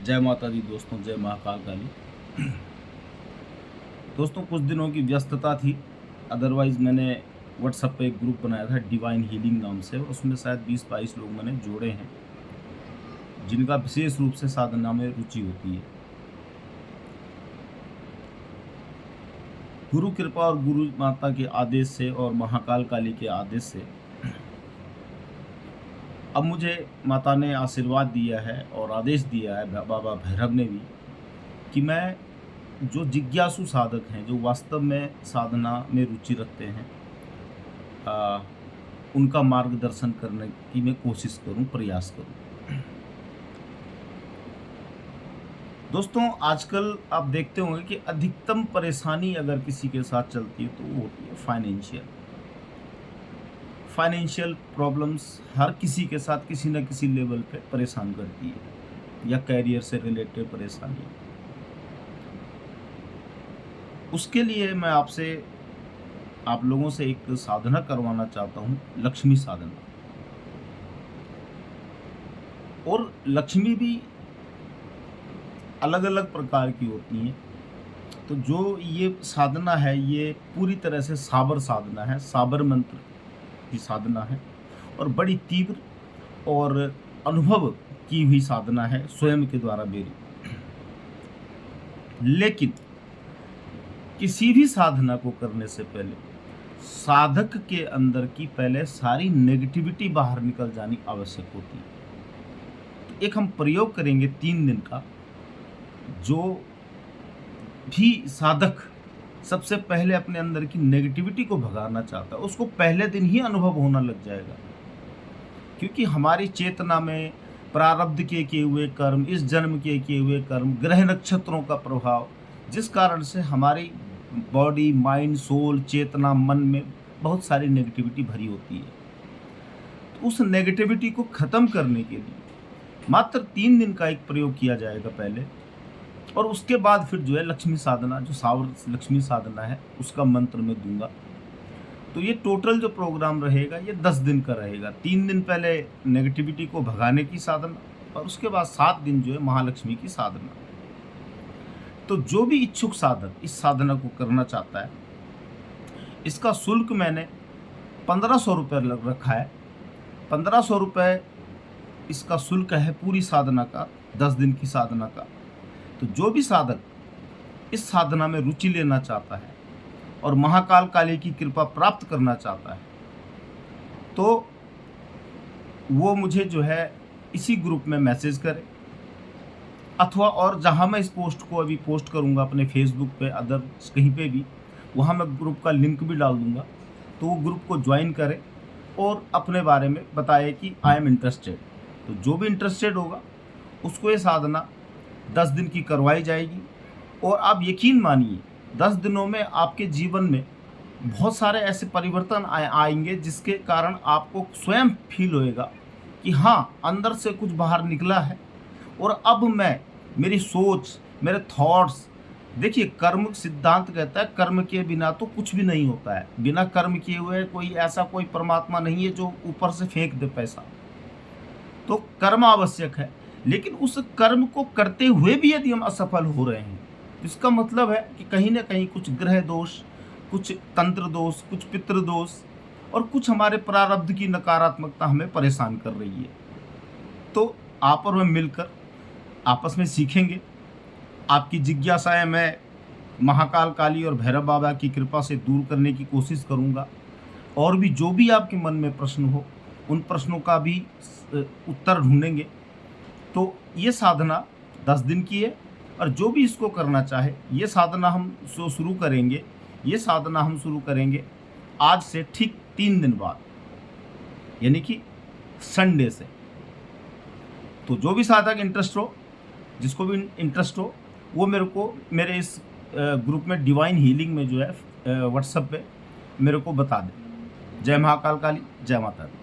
जय माता दी दोस्तों, जय महाकाल काली। दोस्तों कुछ दिनों की व्यस्तता थी, अदरवाइज़ मैंने व्हाट्सएप पे एक ग्रुप बनाया था डिवाइन हीलिंग नाम से। उसमें शायद 20-22 लोग मैंने जोड़े हैं जिनका विशेष रूप से साधना में रुचि होती है। गुरु कृपा और गुरु माता के आदेश से और महाकाल काली के आदेश से अब मुझे माता ने आशीर्वाद दिया है और आदेश दिया है, बाबा भैरव ने भी, कि मैं जो जिज्ञासु साधक हैं, जो वास्तव में साधना में रुचि रखते हैं, उनका मार्गदर्शन करने की मैं कोशिश करूं, प्रयास करूं। दोस्तों आजकल आप देखते होंगे कि अधिकतम परेशानी अगर किसी के साथ चलती है तो वो होती है फाइनेंशियल प्रॉब्लम्स। हर किसी के साथ किसी न किसी लेवल पे परेशान करती है, या कैरियर से रिलेटेड परेशानी। उसके लिए मैं आप लोगों से एक साधना करवाना चाहता हूँ, लक्ष्मी साधना। और लक्ष्मी भी अलग अलग प्रकार की होती हैं। तो जो ये साधना है, ये पूरी तरह से साबर साधना है, साबर मंत्र की साधना है, और बड़ी तीव्र और अनुभव की हुई साधना है स्वयं के द्वारा मेरी। लेकिन किसी भी साधना को करने से पहले साधक के अंदर की पहले सारी नेगेटिविटी बाहर निकल जानी आवश्यक होती है। तो एक हम प्रयोग करेंगे 3 दिन का। जो भी साधक सबसे पहले अपने अंदर की नेगेटिविटी को भगाना चाहता है, उसको पहले दिन ही अनुभव होना लग जाएगा। क्योंकि हमारी चेतना में प्रारब्ध के किए हुए कर्म, इस जन्म के किए हुए कर्म, ग्रह नक्षत्रों का प्रभाव, जिस कारण से हमारी बॉडी, माइंड, सोल, चेतना, मन में बहुत सारी नेगेटिविटी भरी होती है। तो उस नेगेटिविटी को ख़त्म करने के लिए मात्र 3 दिन का एक प्रयोग किया जाएगा पहले, और उसके बाद फिर जो है लक्ष्मी साधना, जो सावर लक्ष्मी साधना है, उसका मंत्र मैं दूंगा। तो ये टोटल जो प्रोग्राम रहेगा ये 10 दिन का रहेगा। 3 दिन पहले नेगेटिविटी को भगाने की साधना, और उसके बाद 7 दिन जो है महालक्ष्मी की साधना। तो जो भी इच्छुक साधक इस साधना को करना चाहता है, इसका शुल्क मैंने 1500 रुपये रखा है। 1500 रुपये इसका शुल्क है पूरी साधना का, 10 दिन की साधना का। तो जो भी साधक इस साधना में रुचि लेना चाहता है और महाकाल काली की कृपा प्राप्त करना चाहता है, तो वो मुझे जो है इसी ग्रुप में मैसेज करे, अथवा और जहां मैं इस पोस्ट को अभी पोस्ट करूंगा अपने फेसबुक पे, अदर कहीं पे भी, वहां मैं ग्रुप का लिंक भी डाल दूंगा। तो वो ग्रुप को ज्वाइन करे और अपने बारे में बताए कि आई एम इंटरेस्टेड। तो जो भी इंटरेस्टेड होगा उसको ये साधना 10 दिन की करवाई जाएगी। और आप यकीन मानिए 10 दिनों में आपके जीवन में बहुत सारे ऐसे परिवर्तन आएंगे, जिसके कारण आपको स्वयं फील होएगा कि हाँ, अंदर से कुछ बाहर निकला है। और अब मेरी सोच, मेरे थॉट्स, देखिए कर्म सिद्धांत कहता है कर्म के बिना तो कुछ भी नहीं होता है। बिना कर्म किए हुए कोई परमात्मा नहीं है जो ऊपर से फेंक दे पैसा। तो कर्म आवश्यक है, लेकिन उस कर्म को करते हुए भी यदि हम असफल हो रहे हैं, तो इसका मतलब है कि कहीं ना कहीं कुछ ग्रह दोष, कुछ तंत्र दोष, कुछ पितृ दोष, और कुछ हमारे प्रारब्ध की नकारात्मकता हमें परेशान कर रही है। तो आप और मैं मिलकर आपस में सीखेंगे। आपकी जिज्ञासाएं मैं महाकाल काली और भैरव बाबा की कृपा से दूर करने की कोशिश करूंगा। और भी जो भी आपके मन में प्रश्न हो, उन प्रश्नों का भी उत्तर ढूंढेंगे। तो ये साधना 10 दिन की है, और जो भी इसको करना चाहे, ये साधना हम शुरू करेंगे। ये साधना हम शुरू करेंगे आज से ठीक 3 दिन बाद, यानी कि संडे से। तो जो भी साधक इंटरेस्ट हो, जिसको भी इंटरेस्ट हो, वो मेरे इस ग्रुप में डिवाइन हीलिंग में जो है व्हाट्सएप पे मेरे को बता दें। जय महाकाल काली, जय माता दी।